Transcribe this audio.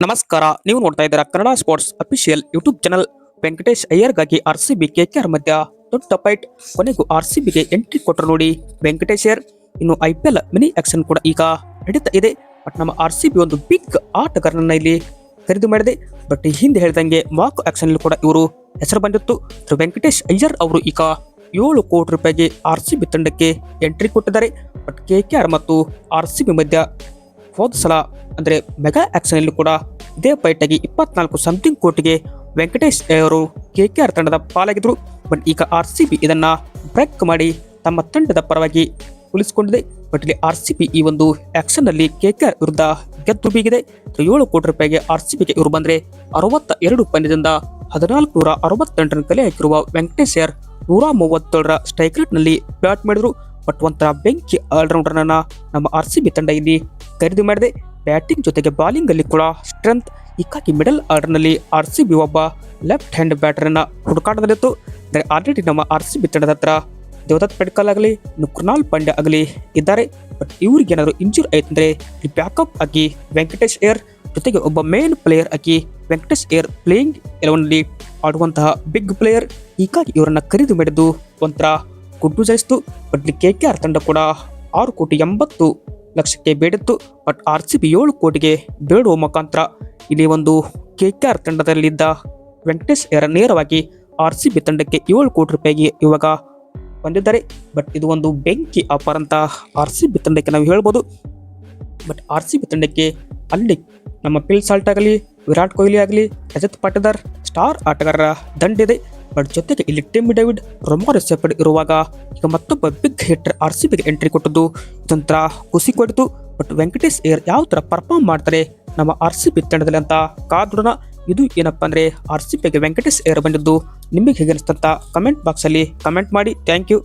ನಮಸ್ಕಾರ, ನೀವು ನೋಡ್ತಾ ಇದ್ದೀರಾ Kannada sports official YouTube channel. Venkatesh ಅಯ್ಯರ್ಗಾಗಿ ಆರ್ಸಿಬಿ ಕೆಕೆಆರ್ ಮಧ್ಯ ದೊಡ್ಡ ಫೈಟ್. ಕೊನೆಗೂ ಆರ್ಸಿಬಿಗೆ ಎಂಟ್ರಿ ಕೊಟ್ಟರು ನೋಡಿ ವೆಂಕಟೇಶ್ ಅಯ್ಯರ್. ಇನ್ನು ಐಪಿಎಲ್ ಮಿನಿ ಆಕ್ಷನ್ ಕೂಡ ಈಗ ನಡೀತಾ ಇದೆ. ಬಟ್ ನಮ್ಮ ಆರ್ಸಿಬಿ ಒಂದು ಬಿಗ್ ಆಟಗಾರನನ್ನ ಇಲ್ಲಿ ಖರೀದಿ ಮಾಡಿದೆ. ಬಟ್ ಈ ಹಿಂದೆ ಹೇಳಿದಂಗೆ ಮಾಕ್ ಆಕ್ಷನ್ ಕೂಡ ಇವರು ಹೆಸರು ಬಂದಿತ್ತು. ವೆಂಕಟೇಶ್ ಅಯ್ಯರ್ ಅವರು ಈಗ 7 ಕೋಟಿ ರೂಪಾಯಿಗೆ ಆರ್ಸಿಬಿ ತಂಡಕ್ಕೆ ಎಂಟ್ರಿ ಕೊಟ್ಟಿದ್ದಾರೆ. ಬಟ್ ಕೆಕೆಆರ್ ಮತ್ತು ಆರ್ಸಿಬಿ ಮಧ್ಯ ಹೋದ ಸಲ ಅಂದರೆ ಮೆಗಾ ಆಕ್ಷನ್ ಕೂಡ ಇದೇ ಫೈಟ್ ಆಗಿ 24 ಸಮಥಿಂಗ್ ಕೋಟಿಗೆ ವೆಂಕಟೇಶ್ ಅವರು ಕೆಕೆಆರ್ ತಂಡದ ಪಾಲಾಗಿದ್ರು. ಬಟ್ ಈಗ ಆರ್ಸಿಬಿ ಇದನ್ನ ಬ್ರೇಕ್ ಮಾಡಿ ತಮ್ಮ ತಂಡದ ಪರವಾಗಿ ಉಳಿಸಿಕೊಂಡಿದೆ. ಬಟ್ ಇಲ್ಲಿ ಆರ್ಸಿಬಿ ಈ ಒಂದು ಆಕ್ಷನ್ ನಲ್ಲಿ ಕೆಕೆಆರ್ ವಿರುದ್ಧ ಗೆದ್ದು ಬೀಗಿದೆ. 7 ಕೋಟಿ ರೂಪಾಯಿಗೆ ಆರ್ಸಿಬಿಗೆ ಇವರು ಬಂದ್ರೆ 62 ಪಂದ್ಯದಿಂದ 1468 ರನ್ ಕಲೆ ಹಾಕಿರುವ ವೆಂಕಟೇಶ್ ಅಯ್ಯರ್ 137ರ ಸ್ಟ್ರೈಕ್ ರೇಟ್ ನಲ್ಲಿ ಬ್ಯಾಟ್ ಮಾಡಿದ್ರು. ಬಟ್ ಒಂಥರ ಬೆಂಕಿ ಆಲ್ರೌಂಡರ್ ನಮ್ಮ ಆರ್ಸಿಬಿ ತಂಡ ಇಲ್ಲಿ ಖರೀದಿ ಮಾಡಿದೆ. ಬ್ಯಾಟಿಂಗ್ ಜೊತೆಗೆ ಬಾಲಿಂಗ್ ಅಲ್ಲಿ ಕೂಡ ಸ್ಟ್ರೆಂತ್. ಹೀಗಾಗಿ ಮಿಡಲ್ ಆರ್ಡರ್ ನಲ್ಲಿ ಆರ್ಸಿಬಿ ಒಬ್ಬ ಲೆಫ್ಟ್ ಹ್ಯಾಂಡ್ ಬ್ಯಾಟರ್ ಅನ್ನ ಹುಡುಕಾಟದಲ್ಲಿತ್ತು. ಆಲ್ರೆಡಿ ನಮ್ಮ ಆರ್ಸಿಬಿ ತಂಡದ ಹತ್ರ ದೇವದತ್ ಪಡಿಕ್ಕಲ್ ಆಗಲಿ, ಕೃಣಾಲ್ ಪಾಂಡ್ಯ ಆಗಲಿ ಇದ್ದಾರೆ. ಬಟ್ ಇವ್ರಿಗೆ ಏನಾದ್ರು ಇಂಜೂರ್ ಆಯ್ತಂದ್ರೆ ಬ್ಯಾಕಪ್ ಆಗಿ ವೆಂಕಟೇಶ್ ಅಯ್ಯರ್ ಜೊತೆಗೆ ಒಬ್ಬ ಮೇನ್ ಪ್ಲೇಯರ್ ಆಗಿ ವೆಂಕಟೇಶ್ ಅಯ್ಯರ್ ಪ್ಲೇಯಿಂಗ್ 11ನಲ್ಲಿ ಆಡುವಂತಹ ಬಿಗ್ ಪ್ಲೇಯರ್. ಹೀಗಾಗಿ ಇವರನ್ನ ಖರೀದಿ ಮಾಡಿದ್ದು ಒಂಥರ ಗುಡ್ ಜಾಯಿಸ್ತು. ಬಟ್ ಕೆಕೆಆರ್ ತಂಡ ಕೂಡ 6,80,00,000ಕ್ಕೆ ಬೇಡಿತ್ತು. ಬಟ್ ಆರ್ಸಿಬಿ 7 ಕೋಟಿಗೆ ಬೇಡುವ ಮುಖಾಂತರ ಇಲ್ಲಿ ಒಂದು ಕೆಕೆಆರ್ ತಂಡದಲ್ಲಿದ್ದ ವೆಂಕಟೇಶ್ ಅಯ್ಯರ್ ನೇರವಾಗಿ ಆರ್ಸಿಬಿ ತಂಡಕ್ಕೆ 7 ಕೋಟಿ ರೂಪಾಯಿಗೆ ಇವಾಗ ಬಂದಿದ್ದಾರೆ. ಬಟ್ ಇದು ಒಂದು ಬೆಂಕಿ ಆಫರ್ ಅಂತ ಆರ್ಸಿಬಿ ತಂಡಕ್ಕೆ ನಾವು ಹೇಳ್ಬೋದು. ಬಟ್ ಆರ್ಸಿಬಿ ತಂಡಕ್ಕೆ ಅಲ್ಲಿ ನಮ್ಮ ಪಿಲ್ ಸಾಲ್ಟ್ ಆಗಲಿ, ವಿರಾಟ್ ಕೊಹ್ಲಿ ಆಗಲಿ, ರಜತ್ ಪಾಟಿದಾರ್ ಸ್ಟಾರ್ ಆಟಗಾರರ ದಂಡಿದೆ. ಬಟ್ ಜೊತೆಗೆ ಇಲ್ಲಿ ಟಿಮ್ ಡೇವಿಡ್, ರೊಮಾರಿಯೋ ಸೆಫರ್ಡ್ ಇರುವಾಗ ಈಗ ಮತ್ತೊಬ್ಬ ಬಿಗ್ ಹಿಟ್ಟರ್ ಆರ್ಸಿಬಿಗೆ ಎಂಟ್ರಿ ಕೊಟ್ಟದ್ದು ಇದೊಂಥರ ಖುಷಿ ಕೊಡ್ತು. ಬಟ್ ವೆಂಕಟೇಶ್ ಅಯ್ಯರ್ ಯಾವ ತರ ಪರ್ಫಾರ್ಮ್ ಮಾಡ್ತಾರೆ ನಮ್ಮ ಆರ್ಸಿಬಿ ತಂಡದಲ್ಲಿ ಅಂತ ಕಾದೋಣ. ಇದು ಏನಪ್ಪಾ ಅಂದ್ರೆ ಆರ್ಸಿಬಿಗೆ ವೆಂಕಟೇಶ್ ಅಯ್ಯರ್ ಬಂದಿದ್ದು ನಿಮಗೆ ಹೇಗೆ ಅನಿಸ್ತಂತ ಕಮೆಂಟ್ ಬಾಕ್ಸ್ ಅಲ್ಲಿ ಕಮೆಂಟ್ ಮಾಡಿ. Thank you.